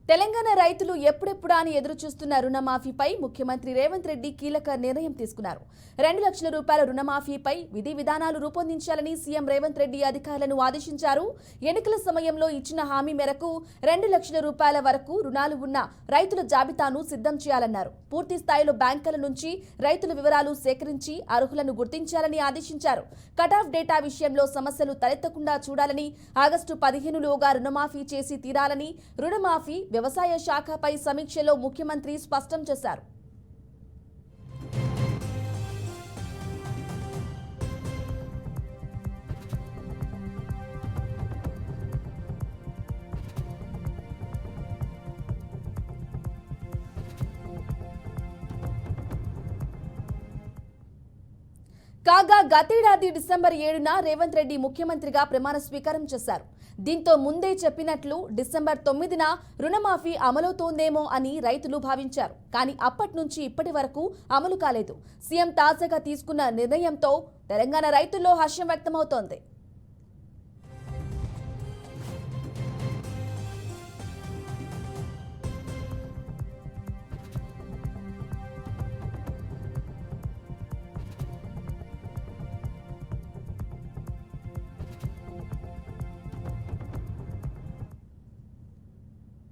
తెలంగాణ రైతులు ఎప్పుడెప్పుడా అని ఎదురు చూస్తున్న రుణమాఫీపై ముఖ్యమంత్రి రేవంత్ రెడ్డి కీలక నిర్ణయం తీసుకున్నారు. 2 లక్షల రూపాయల రుణమాఫీపై విధి విధానాలు రూపొందించాలని సీఎం రేవంత్ రెడ్డి అధికారులను ఆదేశించారు. ఎన్నికల సమయంలో ఇచ్చిన హామీ మేరకు 2 లక్షల రూపాయల వరకు రుణాలు ఉన్న రైతుల జాబితాను సిద్ధం చేయాలన్నారు. పూర్తి స్థాయిలో బ్యాంకుల నుంచి రైతుల వివరాలు సేకరించి అర్హులను గుర్తించాలని ఆదేశించారు. కటాఫ్ డేటా విషయంలో సమస్యలు తలెత్తకుండా చూడాలని, ఆగస్టు 15లోగా రుణమాఫీ చేసి తీరాలని రుణమాఫీ వ్యవసాయ శాఖపై సమీక్షలో ముఖ్యమంత్రి స్పష్టం చేశారు. కాగా గతేడాది డిసెంబర్ 7న రేవంత్ రెడ్డి ముఖ్యమంత్రిగా ప్రమాణ స్వీకారం చేశారు. దీంతో ముందే చెప్పినట్లు డిసెంబర్ 9న రుణమాఫీ అమలవుతోందేమో అని రైతులు భావించారు. కానీ అప్పటి నుంచి ఇప్పటి వరకు అమలు కాలేదు. సీఎం తాజాగా తీసుకున్న నిర్ణయంతో తెలంగాణ రైతుల్లో హర్షం వ్యక్తమవుతోంది.